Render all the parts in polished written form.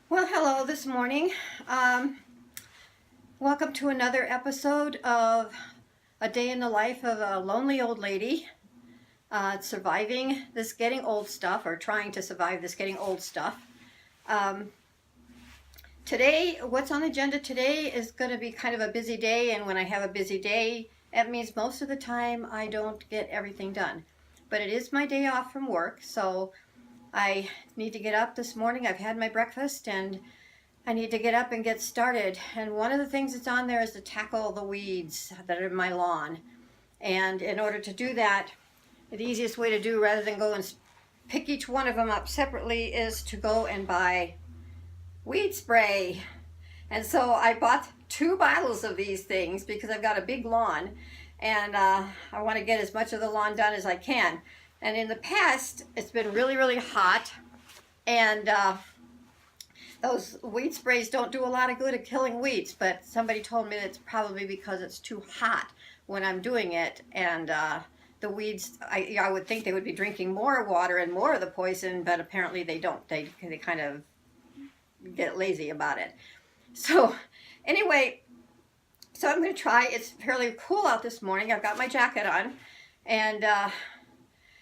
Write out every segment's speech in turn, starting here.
Well, hello this morning. Um, Welcome to another episode of A Day in the Life of a Lonely Old Lady, surviving this getting old stuff, or trying to survive this getting old stuff. Um, Today, what's on the agenda today is going to be kind of a busy day, and when I have a busy day, that means most of the time I don't get everything done. But it is my day off from work, so I need to get up this morning. I've had my breakfast and I need to get up and get started. And one of the things that's on there is to tackle the weeds that are in my lawn. And in order to do that, the easiest way to do, rather than go and pick each one of them up separately, is to go and buy weed spray. And so I bought 2 bottles of these things because I've got a big lawn and I want to get as much of the lawn done as I can. And in the past, it's been really, really hot, and those weed sprays don't do a lot of good at killing weeds, but somebody told me it's probably because it's too hot when I'm doing it, and the weeds, I would think they would be drinking more water and more of the poison, but apparently they don't. They kind of get lazy about it. So anyway, so I'm going to try. It's fairly cool out this morning. I've got my jacket on, and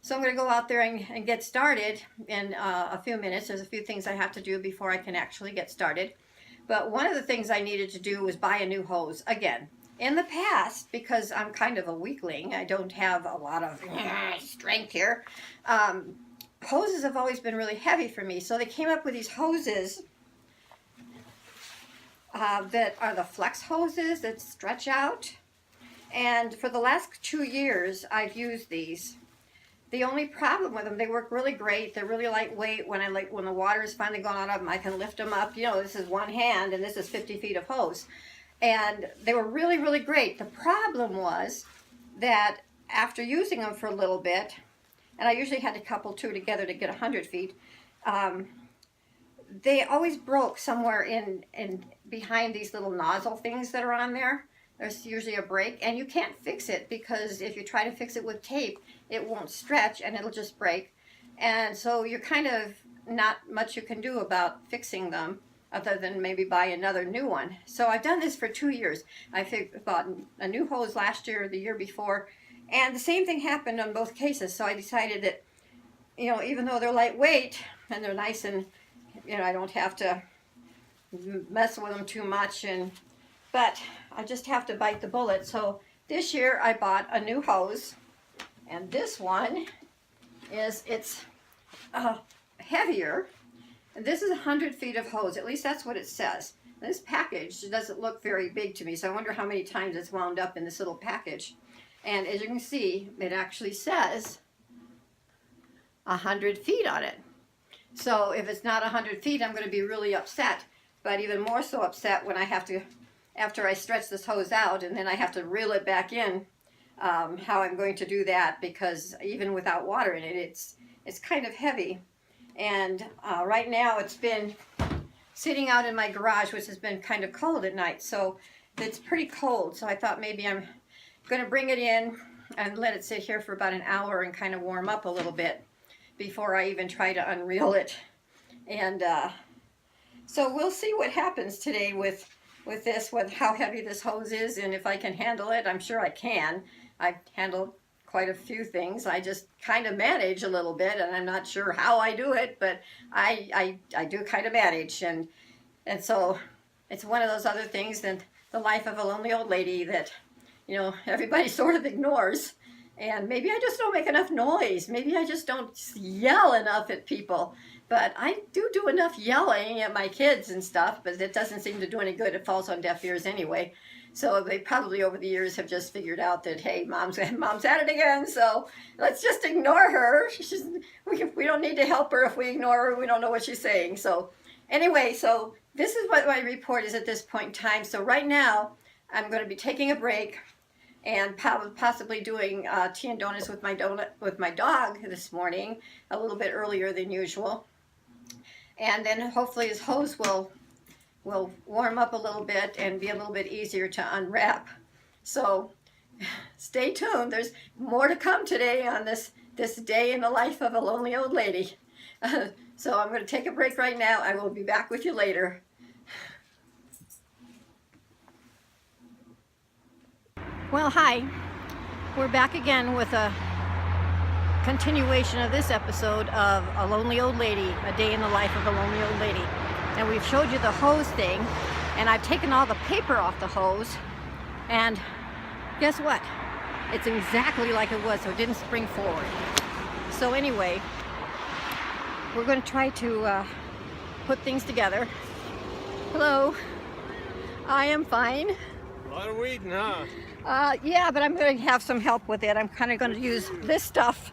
so I'm going to go out there and get started in a few minutes. There's a few things I have to do before I can actually get started. But one of the things I needed to do was buy a new hose. Again, in the past, because I'm kind of a weakling, I don't have a lot of strength here, hoses have always been really heavy for me. So they came up with these hoses that are the flex hoses that stretch out. And for the last 2 years, I've used these. The only problem with them, they work really great. They're really lightweight. When the water is finally gone out of them, I can lift them up. You know, this is one hand, and this is 50 feet of hose. And they were really, really great. The problem was that after using them for a little bit, and I usually had to couple 2 together to get 100 feet, they always broke somewhere in behind these little nozzle things that are on there. There's usually a break, and you can't fix it because if you try to fix it with tape, it won't stretch and it'll just break. And so you're kind of not much you can do about fixing them other than maybe buy another new one. So I've done this for 2 years. I bought a new hose last year or the year before, and the same thing happened on both cases. So I decided that, you know, even though they're lightweight and they're nice and, you know, I don't have to mess with them too much, but I just have to bite the bullet. So this year I bought a new hose, and this one it's heavier. And this is 100 feet of hose. At least that's what it says. This package doesn't look very big to me, so I wonder how many times it's wound up in this little package. And as you can see, it actually says 100 feet on it. So if it's not 100 feet, I'm going to be really upset. But even more so upset when I have to, after I stretch this hose out and then I have to reel it back in, how I'm going to do that, because even without water in it, it's kind of heavy. And right now it's been sitting out in my garage, which has been kind of cold at night, so it's pretty cold. So I thought maybe I'm going to bring it in and let it sit here for about an hour and kind of warm up a little bit before I even try to unreel it. And so we'll see what happens today with this, with how heavy this hose is, and if I can handle it. I'm sure I can. I've handled quite a few things. I just kind of manage a little bit, and I'm not sure how I do it, but I do kind of manage. And so it's one of those other things that the life of a lonely old lady that, you know, everybody sort of ignores. And maybe I just don't make enough noise. Maybe I just don't yell enough at people. But I do enough yelling at my kids and stuff, but it doesn't seem to do any good. It falls on deaf ears anyway. So they probably over the years have just figured out that, hey, mom's at it again, so let's just ignore her. We don't need to help her if we ignore her. We don't know what she's saying. So anyway, so this is what my report is at this point in time. So right now, I'm going to be taking a break and possibly doing tea and donuts with my dog this morning, a little bit earlier than usual. And then hopefully his hose will warm up a little bit and be a little bit easier to unwrap. So stay tuned. There's more to come today on this day in the life of a lonely old lady. So I'm going to take a break right now. I will be back with you later. Well, hi. We're back again with a continuation of this episode of A Lonely Old Lady, a day in the life of a lonely old lady. And we've showed you the hose thing, and I've taken all the paper off the hose, and guess what? It's exactly like it was, so it didn't spring forward. So anyway, we're going to try to put things together. Hello. I am fine. A lot of weeding, huh? Yeah, but I'm going to have some help with it. I'm kind of going to use this stuff.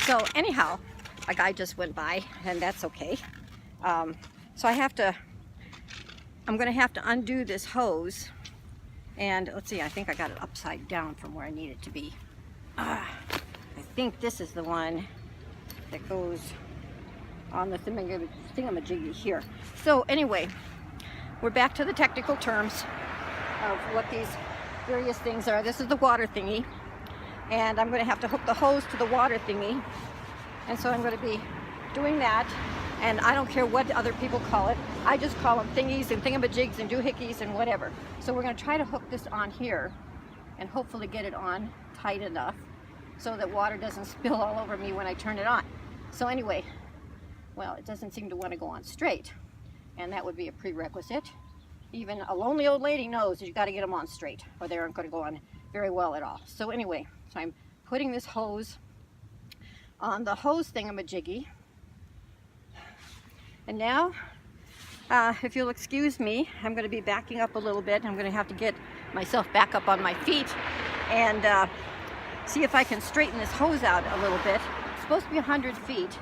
So anyhow, a guy just went by, and that's okay. So I'm going to have to undo this hose. And let's see, I think I got it upside down from where I need it to be. I think this is the one that goes on the thingamajiggy here. So anyway, we're back to the technical terms of what these various things are. This is the water thingy, and I'm going to have to hook the hose to the water thingy, and so I'm going to be doing that. And I don't care what other people call it. I just call them thingies and thingamajigs and doohickeys and whatever. So we're going to try to hook this on here and hopefully get it on tight enough so that water doesn't spill all over me when I turn it on. So anyway, well, it doesn't seem to want to go on straight, and that would be a prerequisite. Even a lonely old lady knows that you got to get them on straight, or they aren't going to go on very well at all. So anyway, so I'm putting this hose on the hose thingamajiggy, and now, if you'll excuse me, I'm going to be backing up a little bit. I'm going to have to get myself back up on my feet and see if I can straighten this hose out a little bit. It's supposed to be 100 feet.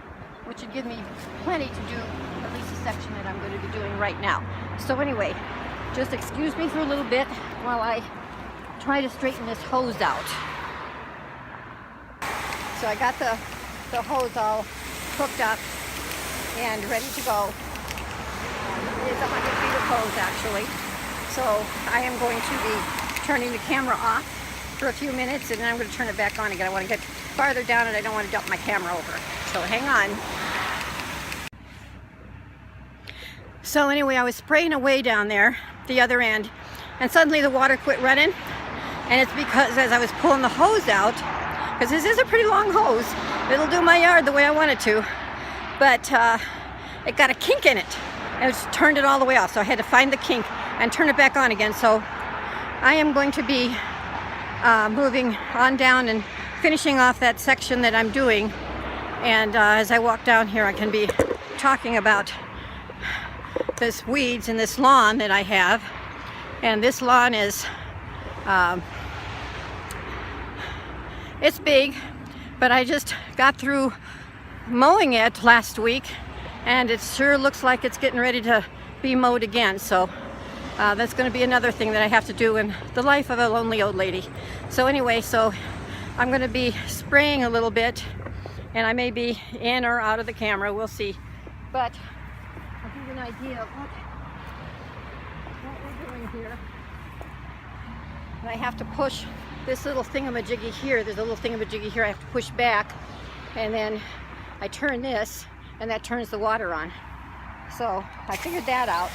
Which would give me plenty to do at least a section that I'm going to be doing right now. So anyway, just excuse me for a little bit while I try to straighten this hose out. So I got the hose all hooked up and ready to go. It's 100 feet of hose actually. So I am going to be turning the camera off for a few minutes, and then I'm going to turn it back on again. I want to get farther down and I don't want to dump my camera over. So hang on. So anyway, I was spraying away down there, the other end, and suddenly the water quit running. And it's because as I was pulling the hose out, because this is a pretty long hose, it'll do my yard the way I want it to, but it got a kink in it. And it just turned it all the way off. So I had to find the kink and turn it back on again. So I am going to be moving on down and finishing off that section that I'm doing. And as I walk down here, I can be talking about this weeds in this lawn that I have. And this lawn is, it's big, but I just got through mowing it last week, and it sure looks like it's getting ready to be mowed again. So that's going to be another thing that I have to do in the life of a lonely old lady. So anyway, so I'm going to be spraying a little bit, and I may be in or out of the camera, we'll see. But I'll give you an idea of what we're doing here. And I have to push this little thingamajiggy here. There's a little thingamajiggy here I have to push back, and then I turn this, and that turns the water on. So I figured that out.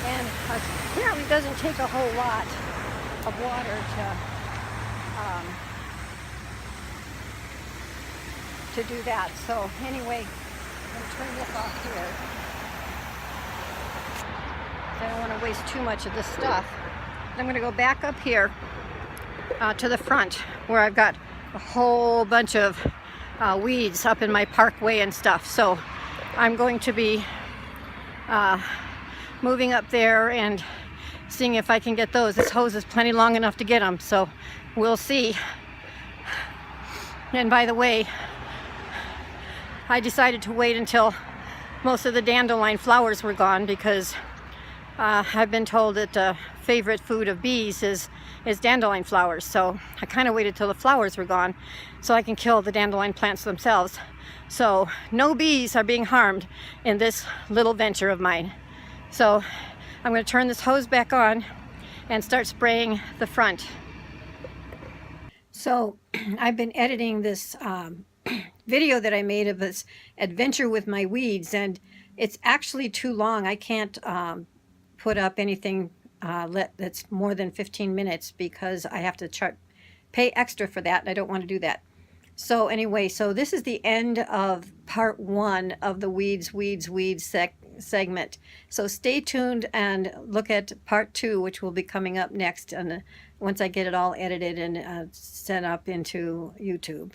And apparently it doesn't take a whole lot of water to do that. So anyway, I'm going to turn this off here. I don't want to waste too much of this stuff. I'm going to go back up here to the front where I've got a whole bunch of weeds up in my parkway and stuff. So I'm going to be moving up there and seeing if I can get those. This hose is plenty long enough to get them, so we'll see. And by the way, I decided to wait until most of the dandelion flowers were gone because I've been told that the favorite food of bees is dandelion flowers. So I kind of waited till the flowers were gone so I can kill the dandelion plants themselves. So no bees are being harmed in this little venture of mine. So I'm going to turn this hose back on and start spraying the front. So I've been editing this video that I made of this adventure with my weeds, and it's actually too long. I can't put up anything that's more than 15 minutes because I have to pay extra for that, and I don't want to do that. So anyway, so this is the end of part 1 of the weeds segment. So stay tuned and look at part 2, which will be coming up next, and once I get it all edited and set up into YouTube.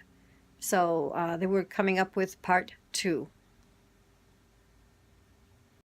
So they were coming up with part 2.